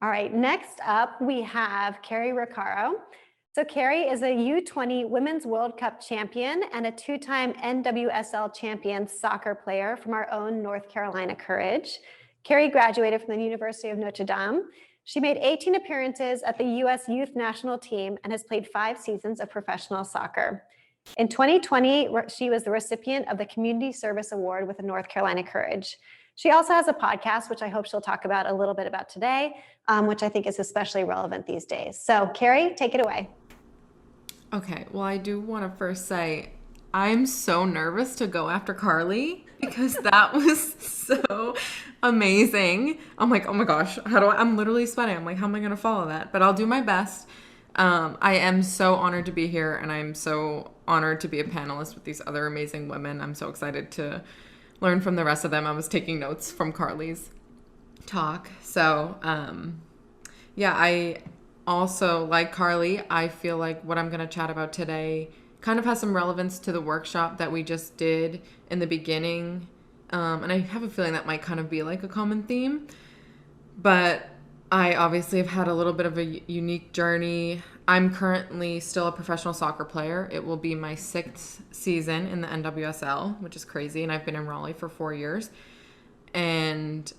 All right, next up we have Cari. So Cari is a U20 Women's World Cup champion and a two-time NWSL champion soccer player from our own North Carolina Courage. Cari graduated from the University of Notre Dame. She made 18 appearances at the U.S. Youth National Team and has played 5 seasons of professional soccer. In 2020, she was the recipient of the Community Service Award with the North Carolina Courage. She also has a podcast, which I hope she'll talk about a little bit about today, which I think is especially relevant these days. So, Cari, take it away. Okay, well, I do want to first say I'm so nervous to go after Carly because that was so amazing. I'm like, oh my gosh, I'm literally sweating. I'm like, how am I going to follow that? But I'll do my best. I am so honored to be here, and I'm so honored to be a panelist with these other amazing women. I'm so excited to learn from the rest of them. I was taking notes from Carly's talk. So, yeah, I also, like Carly, I feel like what I'm going to chat about today kind of has some relevance to the workshop that we just did in the beginning. And I have a feeling that might kind of be like a common theme. But I obviously have had a little bit of a unique journey. I'm currently still a professional soccer player. It will be my 6th season in the NWSL, which is crazy. And I've been in Raleigh for 4 years. And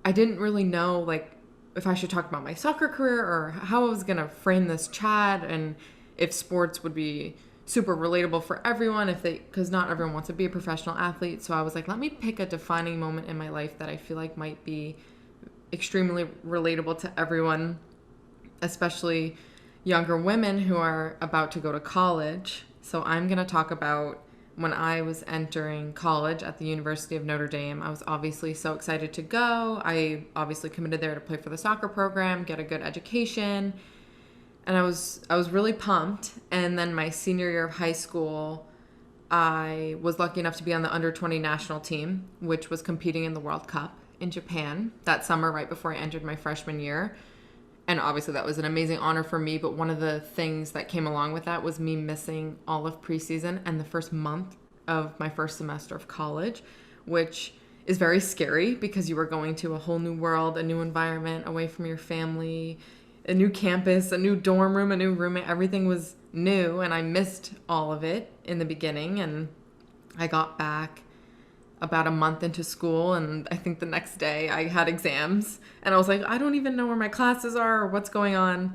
I didn't really know, like, if I should talk about my soccer career or how I was going to frame this chat and if sports would be super relatable for everyone, because not everyone wants to be a professional athlete. So I was like, let me pick a defining moment in my life that I feel like might be extremely relatable to everyone, especially younger women who are about to go to college. So I'm going to talk about when I was entering college at the University of Notre Dame. I was obviously so excited to go. I obviously committed there to play for the soccer program, get a good education, and I was really pumped. And then my senior year of high school, I was lucky enough to be on the under-20 national team, which was competing in the World Cup in Japan that summer right before I entered my freshman year. And obviously that was an amazing honor for me, but one of the things that came along with that was me missing all of preseason and the first month of my first semester of college, which is very scary because you were going to a whole new world, a new environment, away from your family, a new campus, a new dorm room, a new roommate. Everything was new, and I missed all of it in the beginning. And I got back about a month into school, and I think the next day I had exams, and I was like, I don't even know where my classes are or what's going on.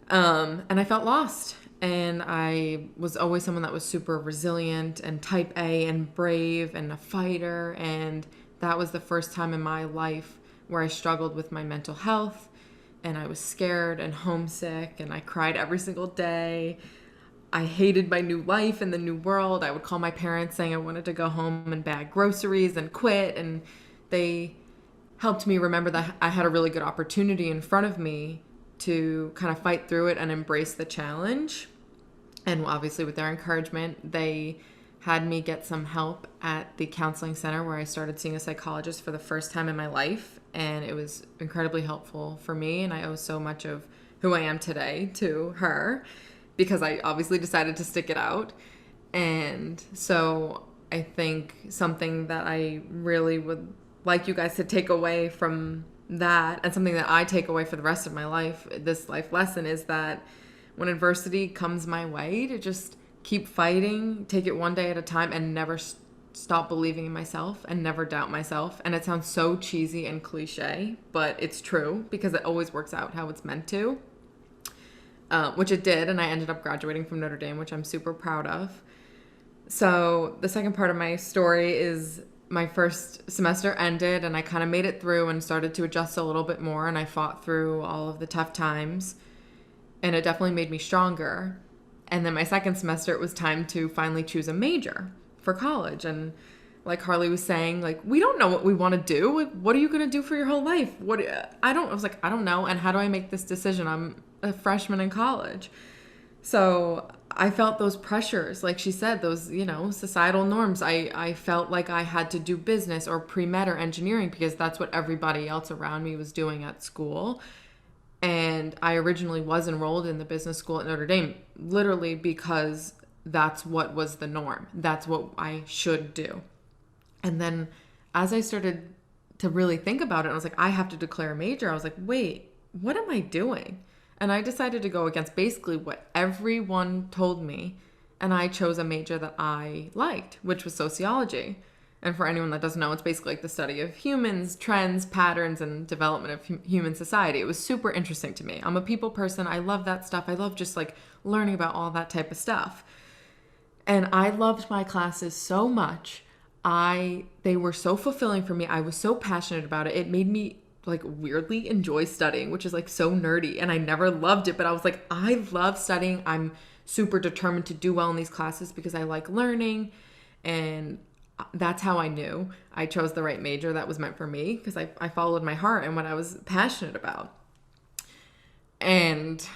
And I felt lost. And I was always someone that was super resilient and type A and brave and a fighter. And that was the first time in my life where I struggled with my mental health, and I was scared and homesick, and I cried every single day. I hated my new life in the new world. I would call my parents saying I wanted to go home and bag groceries and quit. And they helped me remember that I had a really good opportunity in front of me to kind of fight through it and embrace the challenge. And obviously with their encouragement, they had me get some help at the counseling center where I started seeing a psychologist for the first time in my life. And it was incredibly helpful for me. And I owe so much of who I am today to her, because I obviously decided to stick it out. And so I think something that I really would like you guys to take away from that, and something that I take away for the rest of my life, this life lesson, is that when adversity comes my way, to just keep fighting, take it one day at a time, and never stop believing in myself and never doubt myself. And it sounds so cheesy and cliche, but it's true because it always works out how it's meant to. Which it did, and I ended up graduating from Notre Dame, which I'm super proud of. So the second part of my story is my first semester ended, and I kind of made it through and started to adjust a little bit more, and I fought through all of the tough times, and it definitely made me stronger. And then my second semester, it was time to finally choose a major for college. And like Harley was saying, like, we don't know what we want to do. What are you going to do for your whole life? I was like, I don't know. And how do I make this decision? I'm a freshman in college. So I felt those pressures, like she said, those, societal norms. I felt like I had to do business or pre-med or engineering because that's what everybody else around me was doing at school. And I originally was enrolled in the business school at Notre Dame, literally because that's what was the norm. That's what I should do. And then as I started to really think about it, I was like, I have to declare a major. I was like, wait, what am I doing? And I decided to go against basically what everyone told me. And I chose a major that I liked, which was sociology. And for anyone that doesn't know, it's basically like the study of humans, trends, patterns, and development of human society. It was super interesting to me. I'm a people person. I love that stuff. I love just like learning about all that type of stuff. And I loved my classes so much. They were so fulfilling for me. I was so passionate about it. It made me like weirdly enjoy studying, which is like so nerdy. And I never loved it, but I was like, I love studying. I'm super determined to do well in these classes because I like learning. And that's how I knew I chose the right major that was meant for me, because I followed my heart and what I was passionate about. And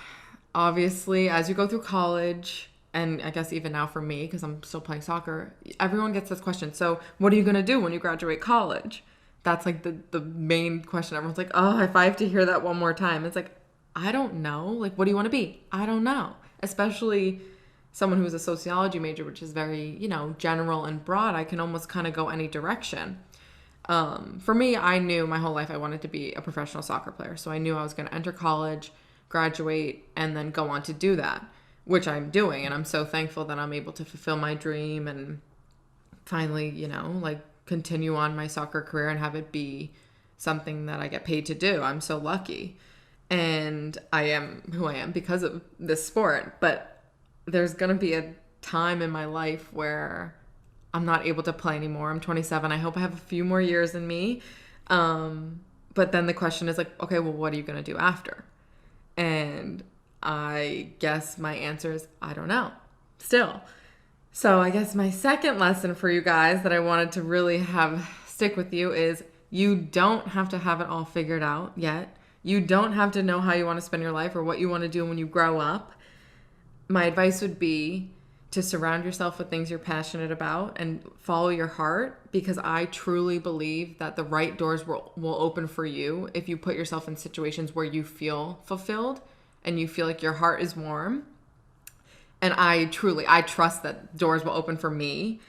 obviously, as you go through college, and I guess even now for me, because I'm still playing soccer, everyone gets this question. So what are you going to do when you graduate college? That's like the main question. Everyone's like, oh, if I have to hear that one more time, it's like, I don't know. Like, what do you want to be? I don't know. Especially someone who's a sociology major, which is very, general and broad. I can almost kind of go any direction. For me, I knew my whole life I wanted to be a professional soccer player. So I knew I was going to enter college, graduate, and then go on to do that, which I'm doing. And I'm so thankful that I'm able to fulfill my dream and finally, continue on my soccer career and have it be something that I get paid to do. I'm so lucky. And I am who I am because of this sport. But there's going to be a time in my life where I'm not able to play anymore. I'm 27. I hope I have a few more years in me. But then the question is like, okay, well, what are you going to do after? And I guess my answer is, I don't know, still. So I guess my second lesson for you guys that I wanted to really have stick with you is you don't have to have it all figured out yet. You don't have to know how you want to spend your life or what you want to do when you grow up. My advice would be to surround yourself with things you're passionate about and follow your heart, because I truly believe that the right doors will open for you if you put yourself in situations where you feel fulfilled and you feel like your heart is warm. And I trust that doors will open for me.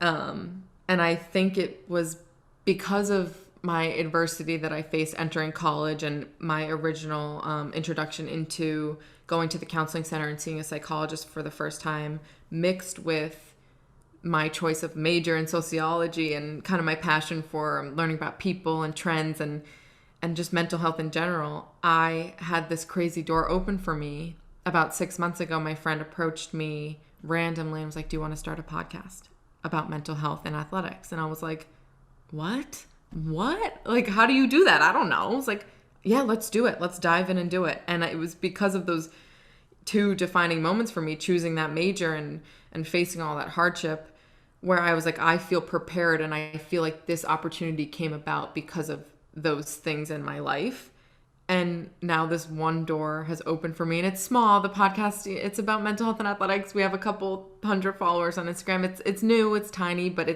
And I think it was because of my adversity that I faced entering college and my original introduction into going to the counseling center and seeing a psychologist for the first time, mixed with my choice of major in sociology and kind of my passion for learning about people and trends and just mental health in general. I had this crazy door open for me. About 6 months ago, my friend approached me randomly and was like, do you want to start a podcast about mental health and athletics? And I was like, what? Like, how do you do that? I don't know. I was like, yeah, let's do it. Let's dive in and do it. And it was because of those two defining moments for me, choosing that major and facing all that hardship, where I was like, I feel prepared and I feel like this opportunity came about because of those things in my life. And now this one door has opened for me, and it's small. The podcast, it's about mental health and athletics. We have a couple hundred followers on Instagram. It's new, it's tiny, but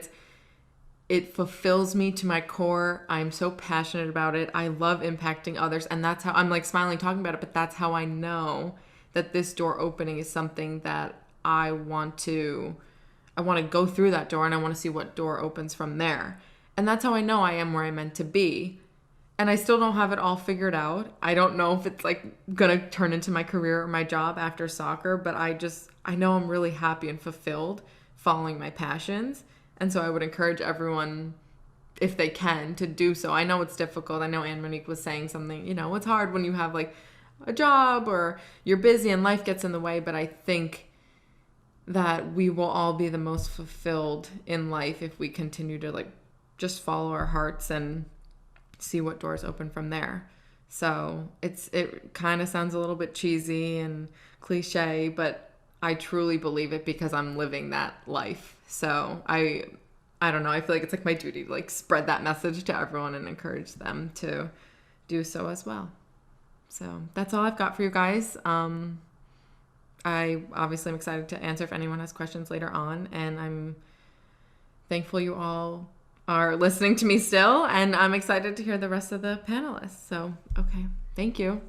it fulfills me to my core. I'm so passionate about it. I love impacting others. And that's how I'm like smiling talking about it, but that's how I know that this door opening is something that I want to go through that door, and I want to see what door opens from there. And that's how I know I am where I'm meant to be. And I still don't have it all figured out. I don't know if it's like going to turn into my career or my job after soccer, but I know I'm really happy and fulfilled following my passions. And so I would encourage everyone, if they can, to do so. I know it's difficult. I know Anne Monique was saying something, it's hard when you have like a job or you're busy and life gets in the way, but I think that we will all be the most fulfilled in life if we continue to like just follow our hearts and see what doors open from there. So it kind of sounds a little bit cheesy and cliche, but I truly believe it because I'm living that life. So I don't know. I feel like it's like my duty to like spread that message to everyone and encourage them to do so as well. So that's all I've got for you guys. I obviously am excited to answer if anyone has questions later on, and I'm thankful you all are listening to me still, and I'm excited to hear the rest of the panelists. So, okay. Thank you.